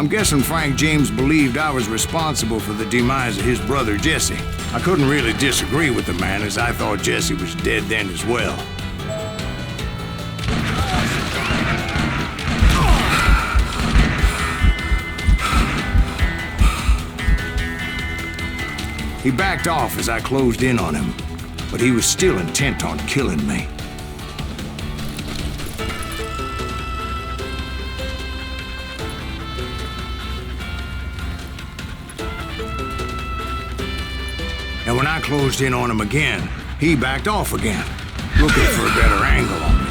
I'm guessing Frank James believed I was responsible for the demise of his brother Jesse. I couldn't really disagree with the man, as I thought Jesse was dead then as well. He backed off as I closed in on him, but he was still intent on killing me. And when I closed in on him again, he backed off again, looking for a better angle on me.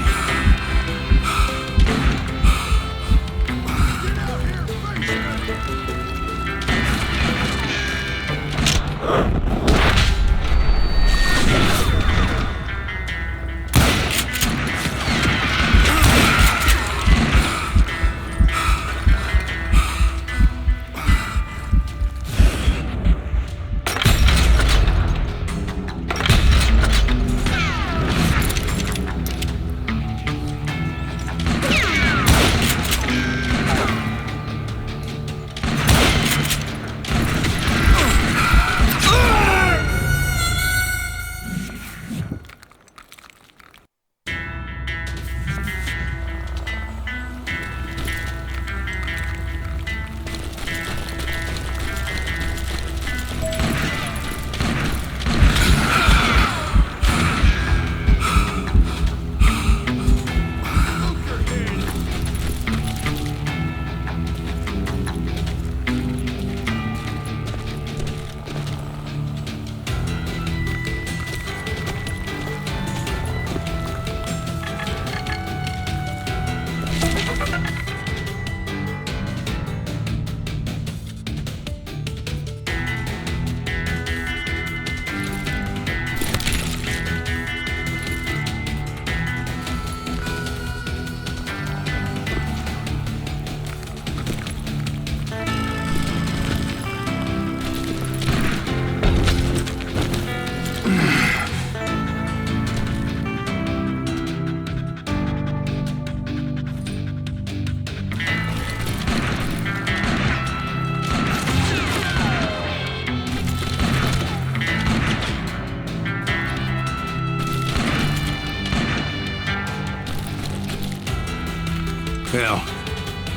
Hell,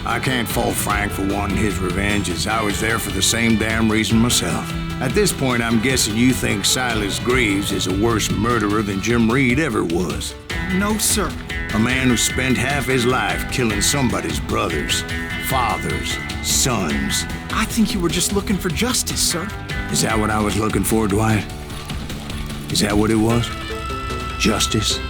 I can't fault Frank for wanting his revenge, as I was there for the same damn reason myself. At this point, I'm guessing you think Silas Greaves is a worse murderer than Jim Reed ever was. No, sir. A man who spent half his life killing somebody's brothers, fathers, sons. I think you were just looking for justice, sir. Is that what I was looking for, Dwight? Is that what it was? Justice?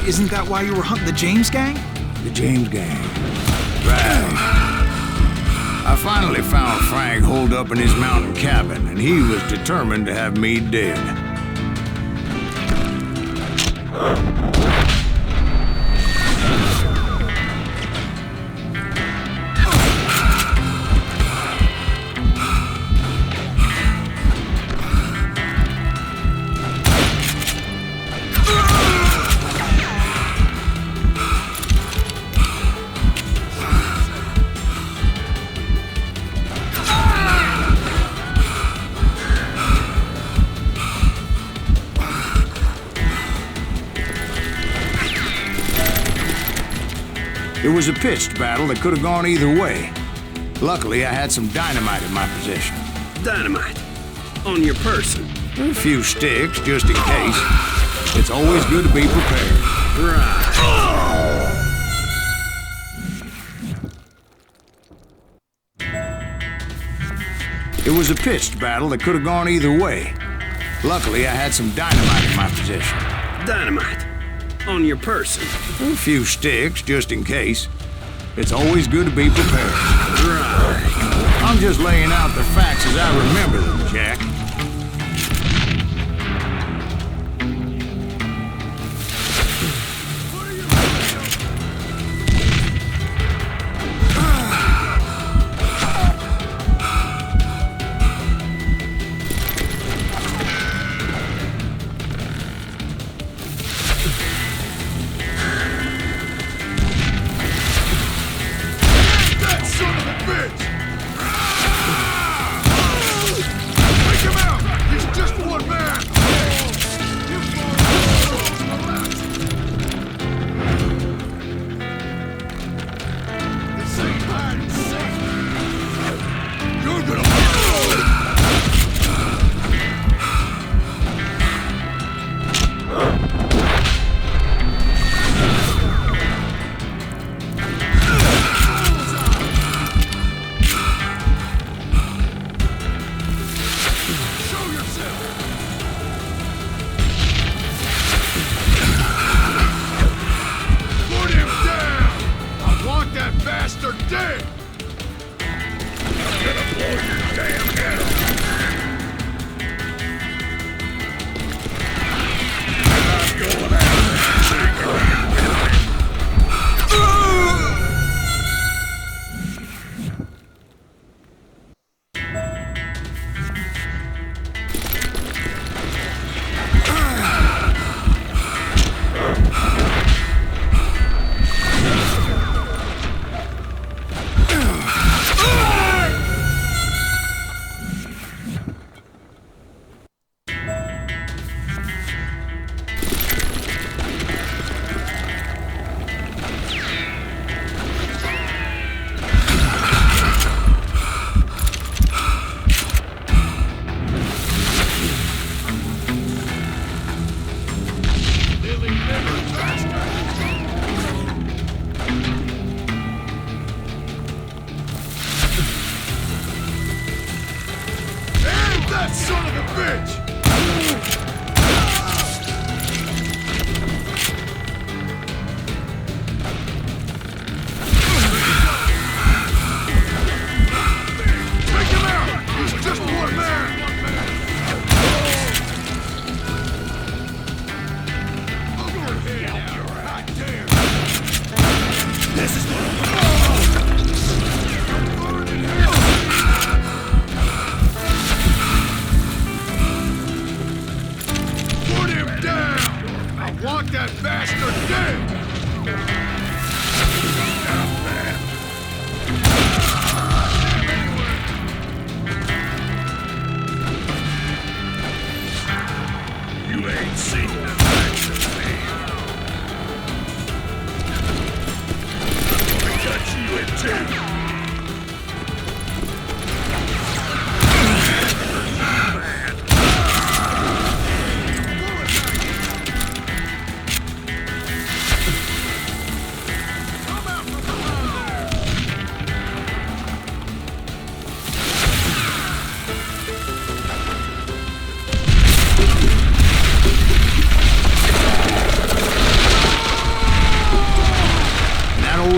Isn't that why you were hunting the James gang? The James gang. Right. I finally found Frank holed up in his mountain cabin, and he was determined to have me dead. It was a pitched battle that could have gone either way. Luckily, I had some dynamite in my possession. Dynamite? On your person? A few sticks, just in case. It's always good to be prepared. Right. It was a pitched battle that could have gone either way. Luckily, I had some dynamite in my possession. Dynamite? On your person? A few sticks, just in case. It's always good to be prepared. Right. I'm just laying out the facts as I remember them, Jack.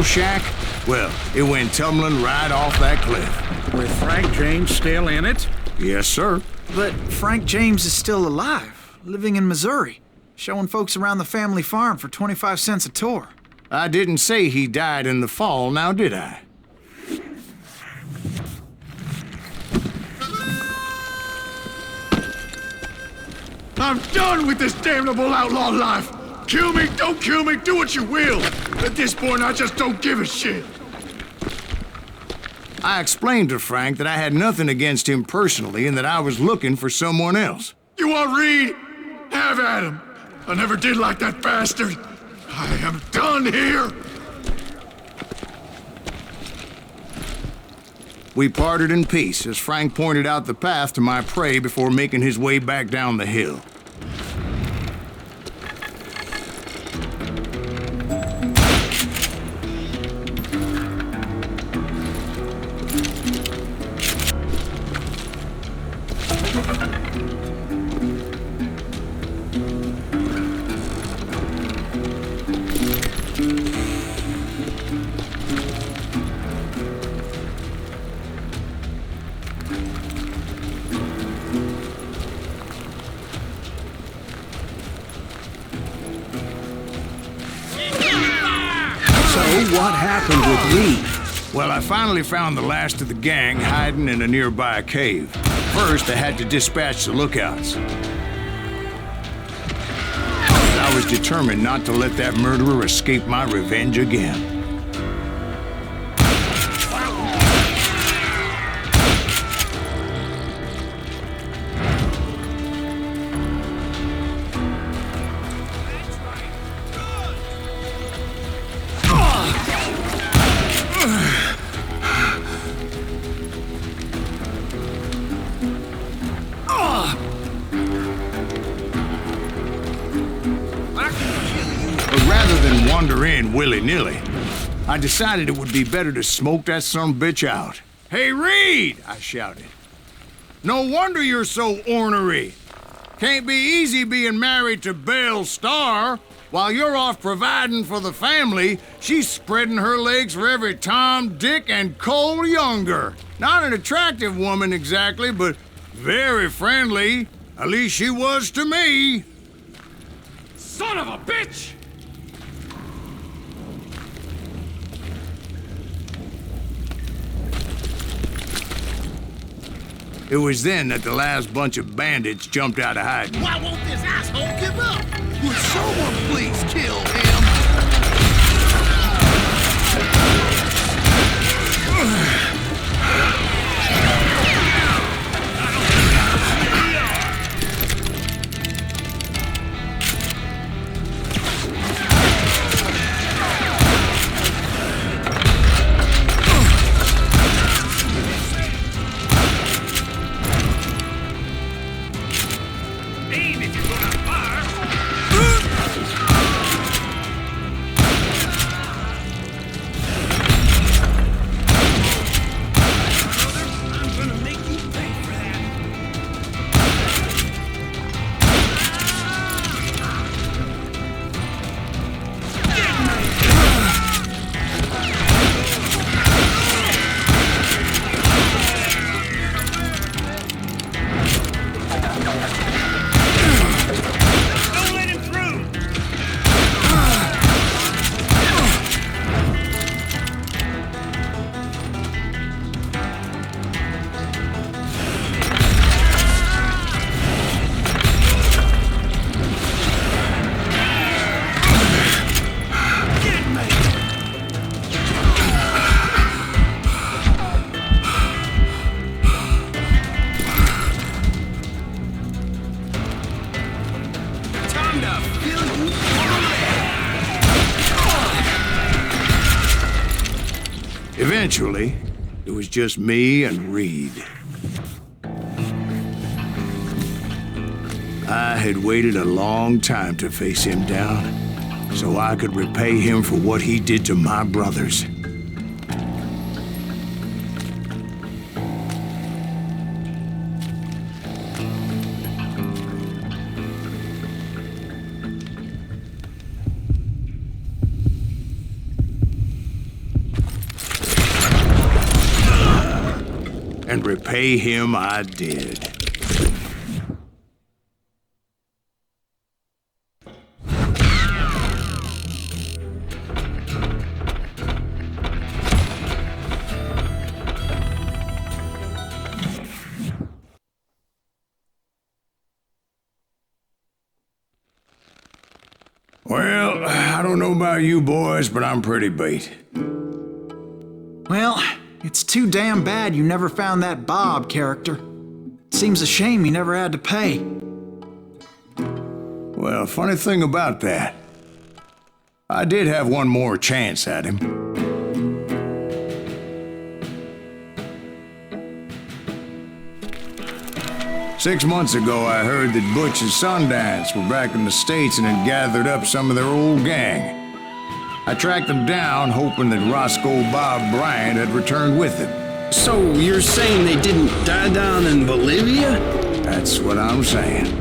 Shack? Well, it went tumbling right off that cliff. With Frank James still in it? Yes, sir. But Frank James is still alive, living in Missouri, showing folks around the family farm for 25 cents a tour. I didn't say he died in the fall, now did I? I'm done with this damnable outlaw life! Kill me, don't kill me, do what you will! At this point, I just don't give a shit! I explained to Frank that I had nothing against him personally and that I was looking for someone else. You want Reed? Have at him! I never did like that bastard! I am done here! We parted in peace as Frank pointed out the path to my prey before making his way back down the hill. What happened with Reed? Well, I finally found the last of the gang hiding in a nearby cave. First, I had to dispatch the lookouts. I was determined not to let that murderer escape my revenge again. Wander in willy-nilly, I decided it would be better to smoke that sumbitch out. "Hey, Reed!" I shouted. "No wonder you're so ornery. Can't be easy being married to Belle Starr. While you're off providing for the family, she's spreading her legs for every Tom, Dick, and Cole Younger. Not an attractive woman exactly, but very friendly. At least she was to me." Son of a bitch! It was then that the last bunch of bandits jumped out of hiding. Why won't this asshole give up? Would someone please kill him? Eventually, it was just me and Reed. I had waited a long time to face him down, so I could repay him for what he did to my brothers. And repay him I did. Well, I don't know about you boys, but I'm pretty beat. Well, it's too damn bad you never found that Bob character. Seems a shame he never had to pay. Well, funny thing about that, I did have one more chance at him. 6 months ago, I heard that Butch and Sundance were back in the States and had gathered up some of their old gang. I tracked them down, hoping that Roscoe Bob Bryant had returned with them. So you're saying they didn't die down in Bolivia? That's what I'm saying.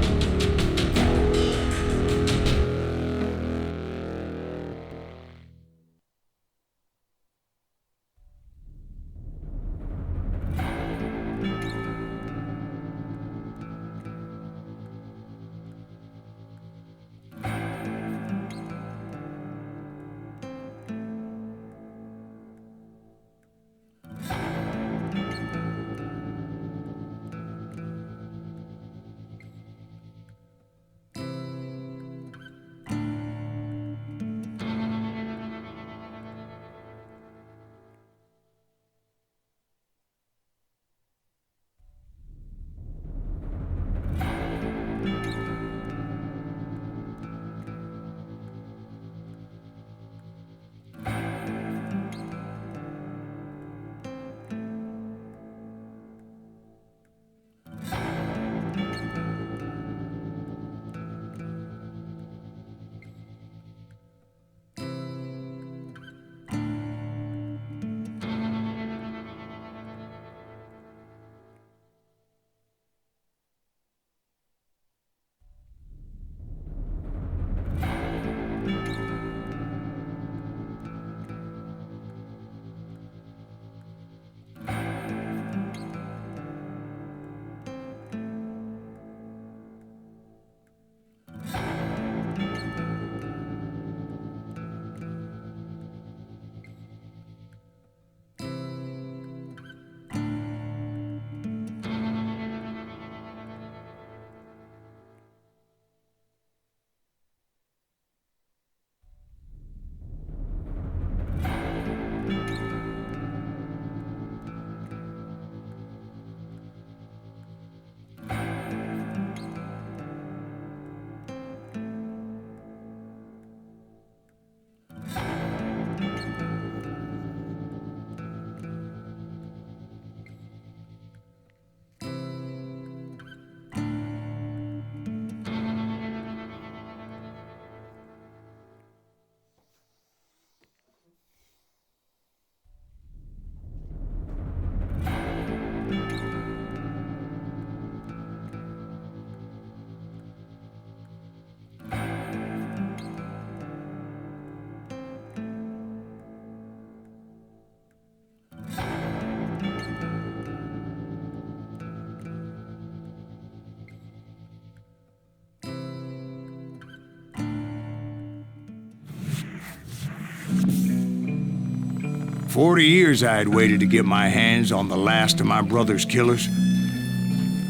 "40 years I had waited to get my hands on the last of my brother's killers.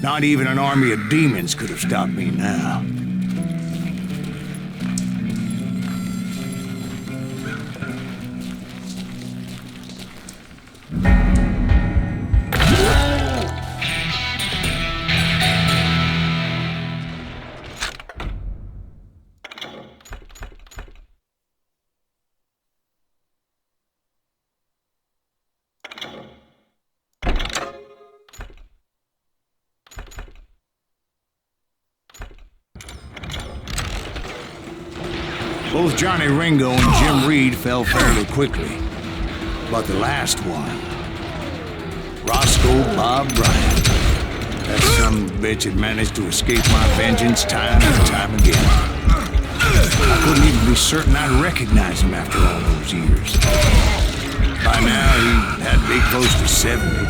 Not even an army of demons could have stopped me now. Both Johnny Ringo and Jim Reed fell fairly quickly. But the last one, Roscoe Bob Bryant, that son of a bitch had managed to escape my vengeance time and time again. I couldn't even be certain I'd recognize him after all those years. By now, he had to be close to 70.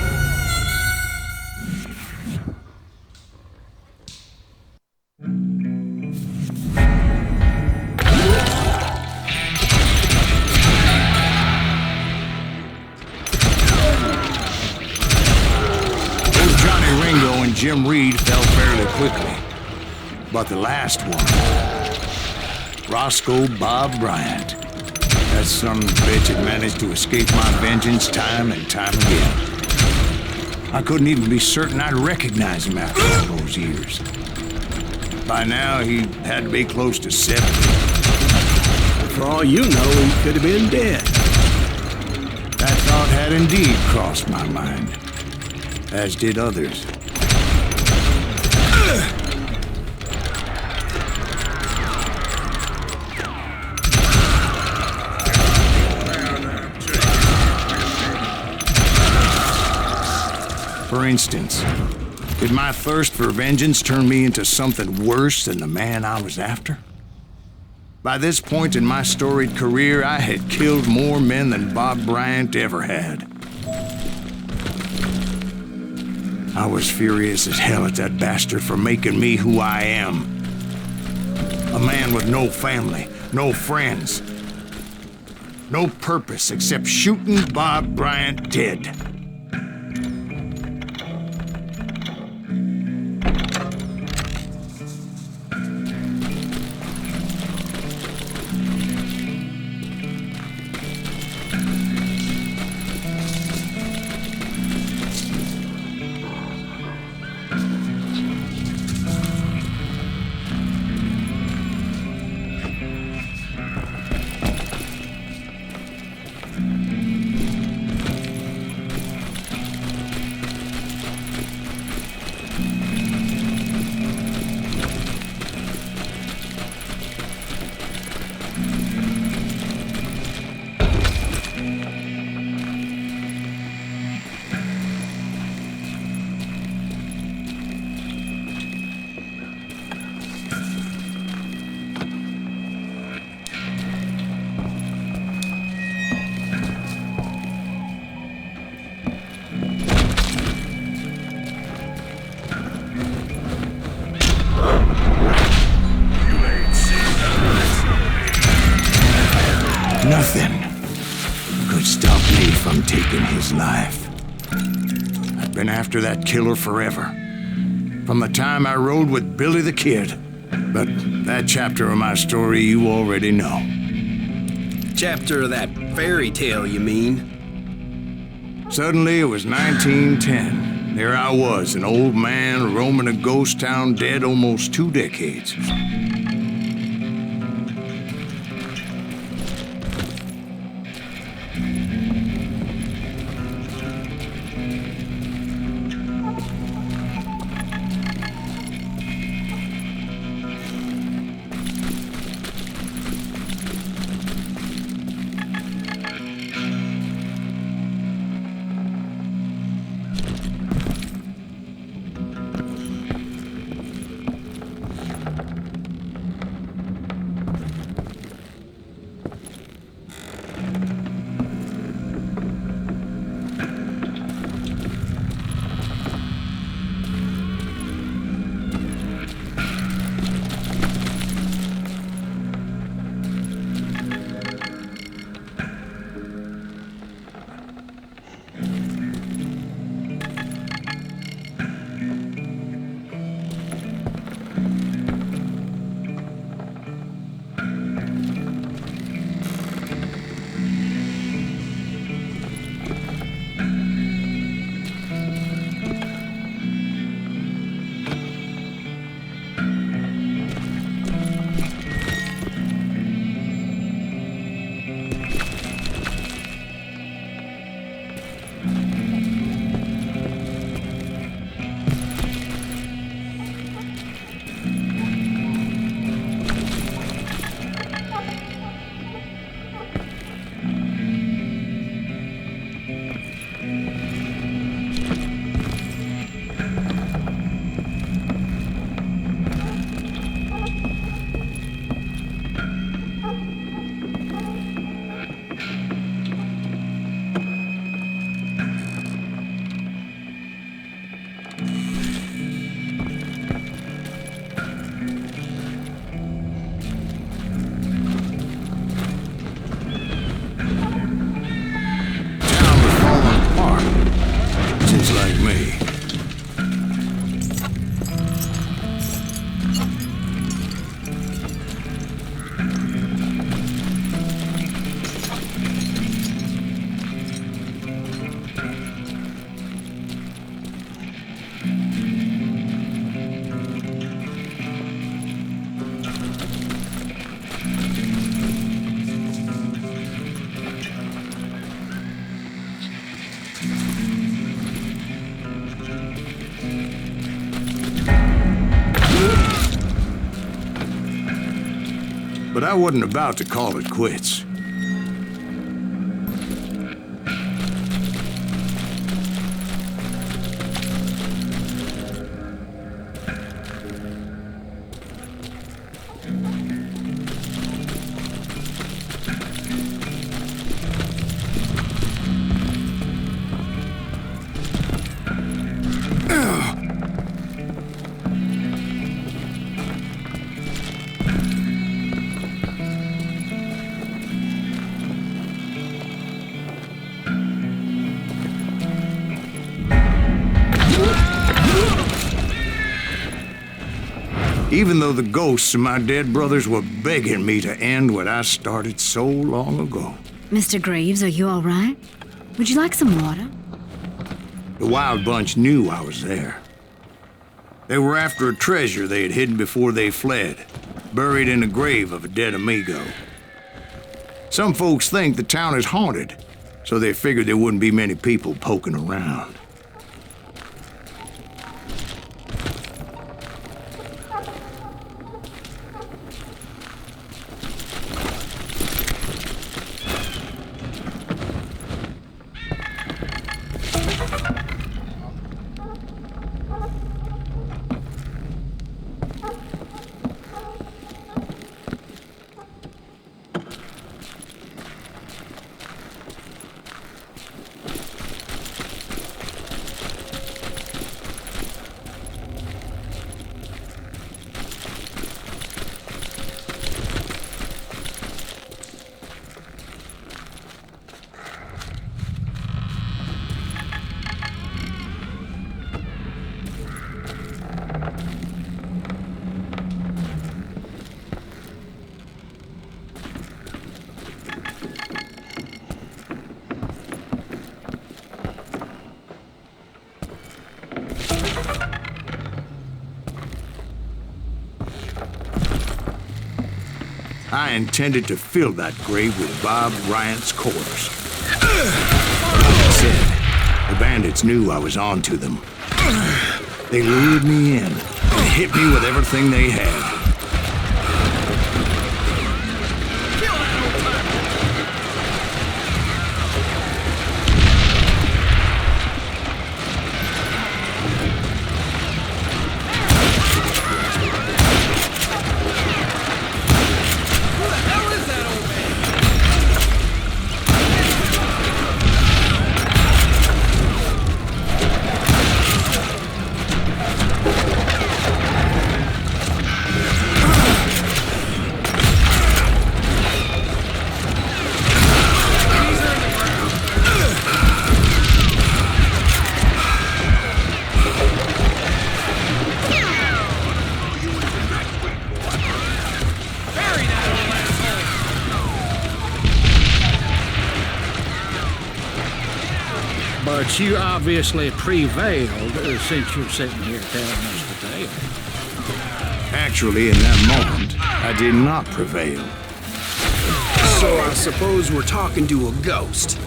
Jim Reed fell fairly quickly. But the last one, Roscoe Bob Bryant, that son of a bitch had managed to escape my vengeance time and time again. I couldn't even be certain I'd recognize him after all those years. By now, he had to be close to 70. For all you know, he could have been dead. That thought had indeed crossed my mind, as did others. For instance, did my thirst for vengeance turn me into something worse than the man I was after? By this point in my storied career, I had killed more men than Bob Bryant ever had. I was furious as hell at that bastard for making me who I am. A man with no family, no friends, no purpose except shooting Bob Bryant dead. Nothing could stop me from taking his life. I've been after that killer forever. From the time I rode with Billy the Kid. But that chapter of my story you already know. Chapter of that fairy tale, you mean? Suddenly it was 1910. There I was, an old man roaming a ghost town dead almost 2 decades. But I wasn't about to call it quits. even though the ghosts of my dead brothers were begging me to end what I started so long ago. Mr. Graves, are you all right? Would you like some water? The Wild Bunch knew I was there. They were after a treasure they had hidden before they fled, buried in the grave of a dead amigo. Some folks think the town is haunted, so they figured there wouldn't be many people poking around. I intended to fill that grave with Bob Bryant's corpse. Like I said, the bandits knew I was on to them. They lured me in and hit me with everything they had. But you obviously prevailed since you're sitting here telling us the tale. Actually, in that moment, I did not prevail. So I suppose we're talking to a ghost.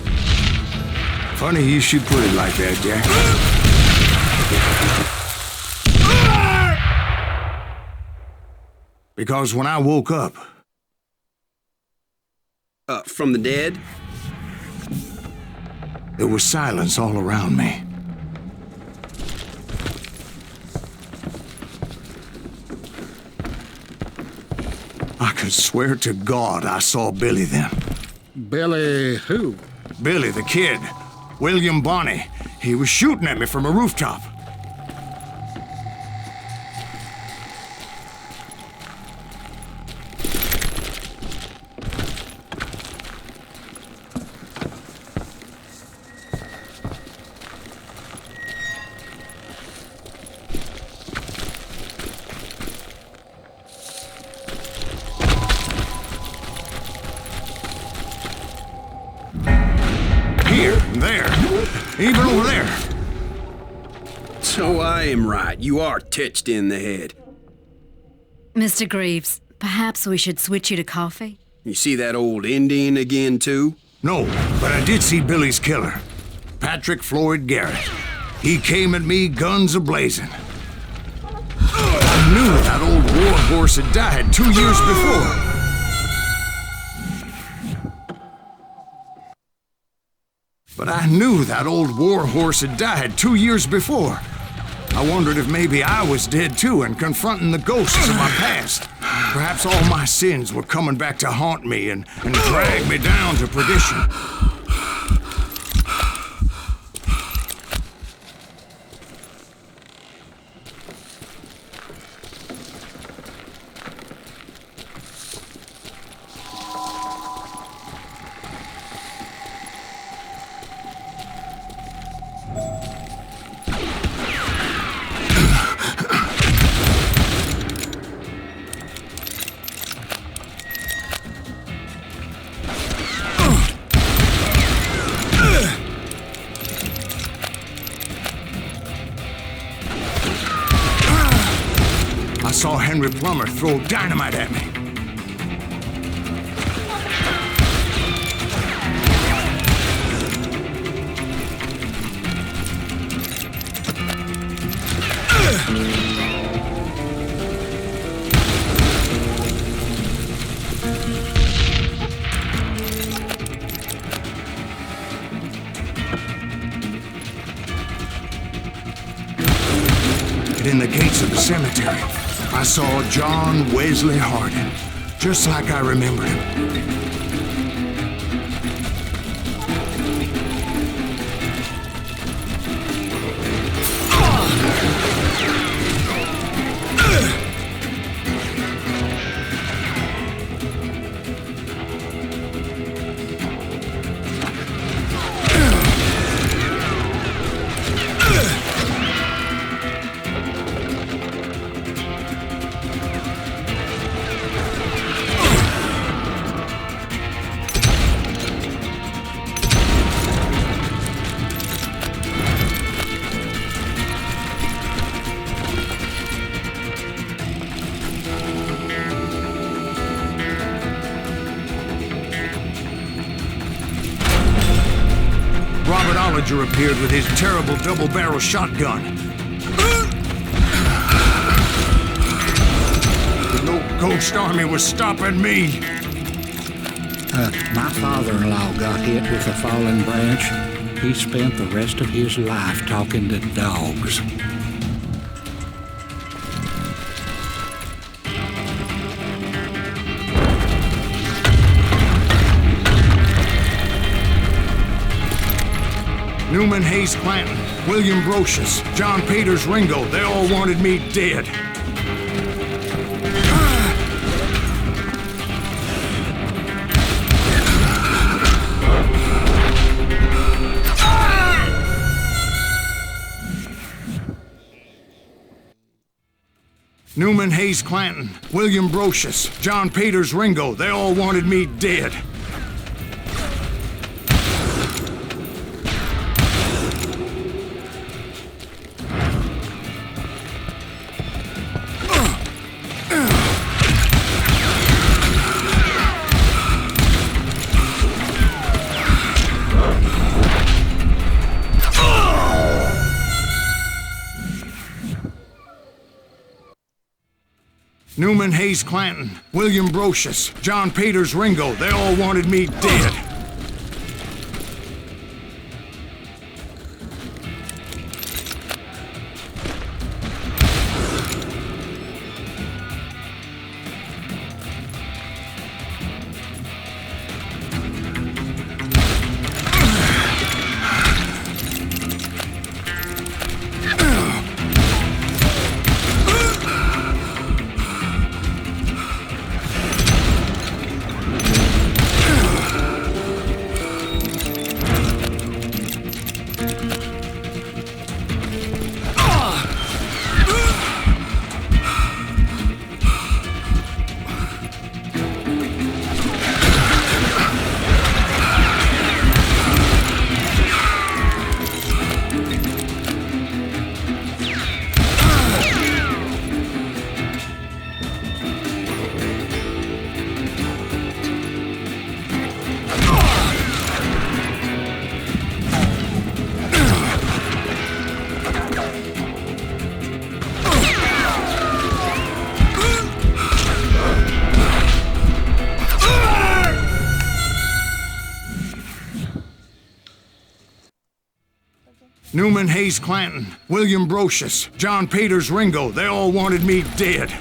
Funny you should put it like that, Jack. Because when I woke up... From the dead? There was silence all around me. I could swear to God I saw Billy then. Billy who? Billy, the kid. William Bonney. He was shooting at me from a rooftop. Here, there, even over there. So I am right. You are touched in the head. Mr. Graves, perhaps we should switch you to coffee? You see that old Indian again, too? No, but I did see Billy's killer, Patrick Floyd Garrett. He came at me guns a-blazing. I knew that old war horse had died 2 years before. But I knew that old war horse had died 2 years before. I wondered if maybe I was dead too and confronting the ghosts of my past. Perhaps all my sins were coming back to haunt me and drag me down to perdition. saw Henry Plummer throw dynamite at me. In the gates of the cemetery, I saw John Wesley Hardin, just like I remembered him. Appeared with his terrible double-barrel shotgun. No ghost army was stopping me. My father-in-law got hit with a fallen branch. He spent the rest of his life talking to dogs. Newman Hayes Clanton, William Brocious, John Peters Ringo, they all wanted me dead. Newman Hayes Clanton, William Brocious, John Peters Ringo, they all wanted me dead. Newman Hayes Clanton, William Brocious, John Peters Ringo, they all wanted me dead. Newman Hayes Clanton, William Brocious, John Peters Ringo, they all wanted me dead.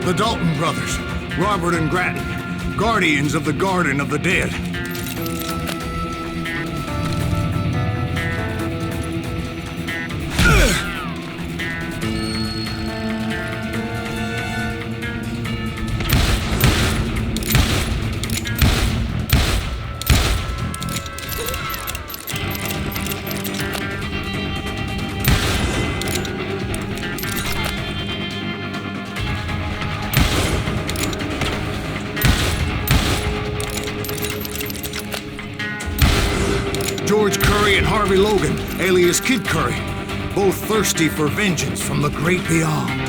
The Dalton brothers, Robert and Grattan, guardians of the Garden of the Dead. George Curry and Harvey Logan, alias Kid Curry, both thirsty for vengeance from the great beyond.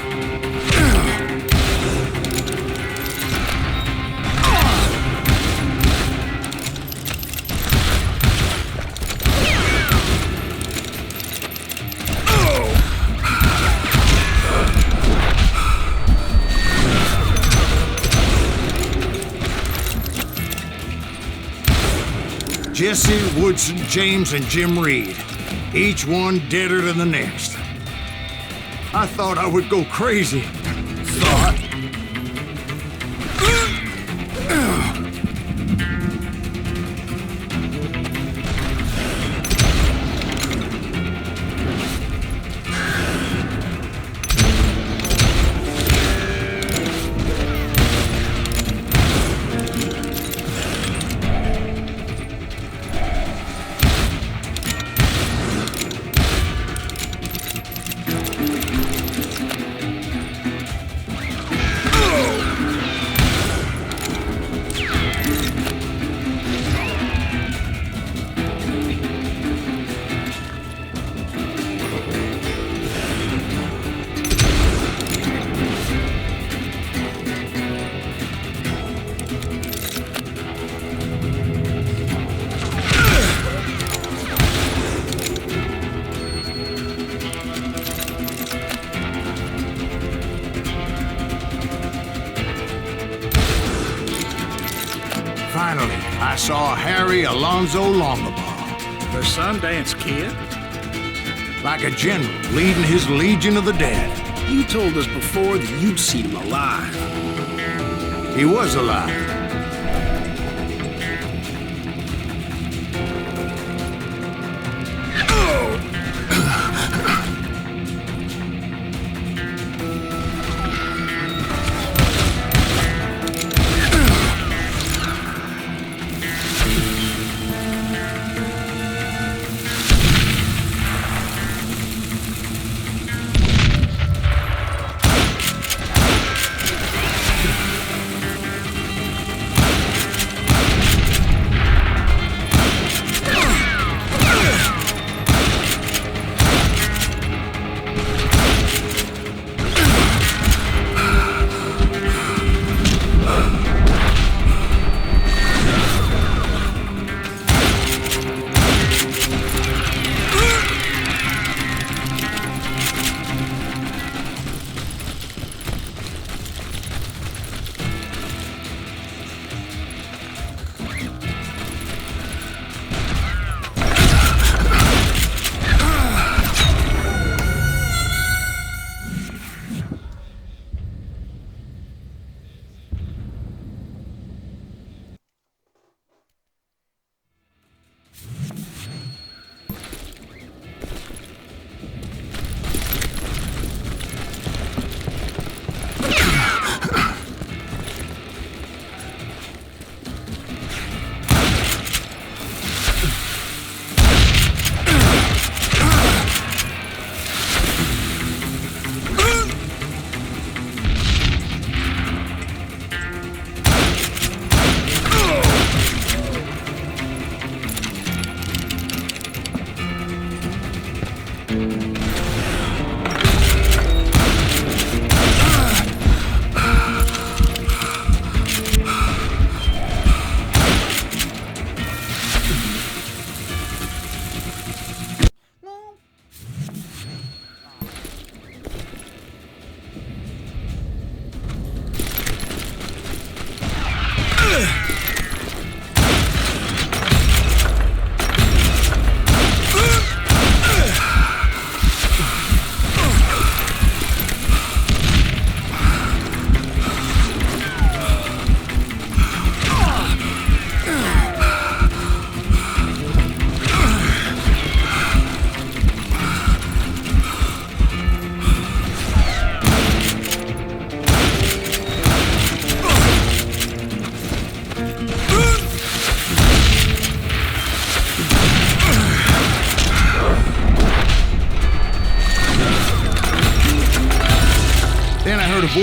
Jesse, Woodson, James, and Jim Reed. Each one deader than the next. I thought I would go crazy. Thought. Finally, I saw Harry Alonzo Longaball. The Sundance Kid? Like a general leading his legion of the dead. You told us before that you'd seen him alive. He was alive.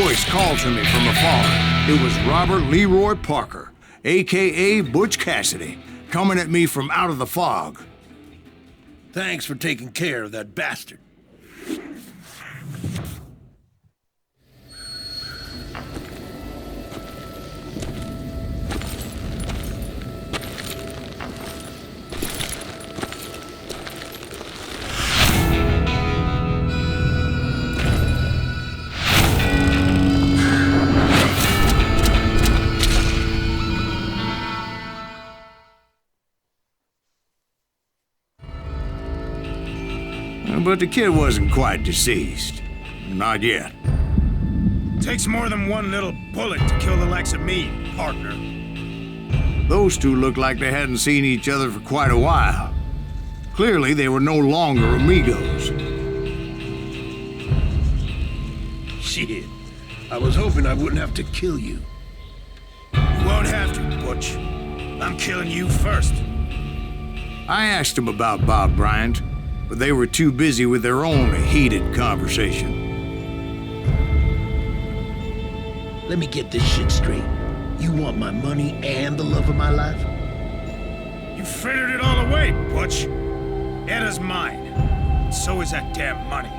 voice called to me from afar. It was Robert Leroy Parker, a.k.a. Butch Cassidy, coming at me from out of the fog. Thanks for taking care of that bastard. But the kid wasn't quite deceased. Not yet. Takes more than one little bullet to kill the likes of me, partner. Those two looked like they hadn't seen each other for quite a while. Clearly, they were no longer amigos. Shit. I was hoping I wouldn't have to kill you. You won't have to, Butch. I'm killing you first. I asked them about Bob Bryant, but they were too busy with their own heated conversation. Let me get this shit straight. You want my money and the love of my life? You frittered it all away, Butch. Edda's mine. So is that damn money.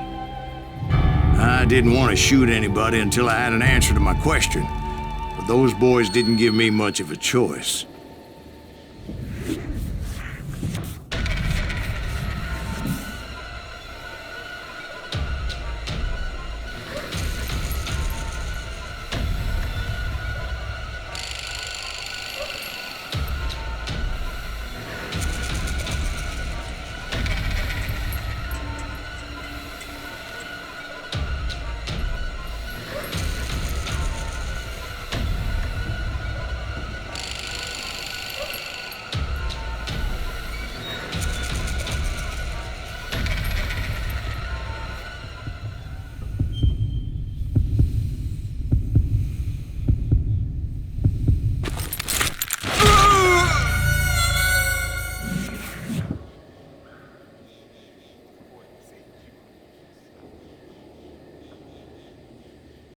I didn't want to shoot anybody until I had an answer to my question, but those boys didn't give me much of a choice.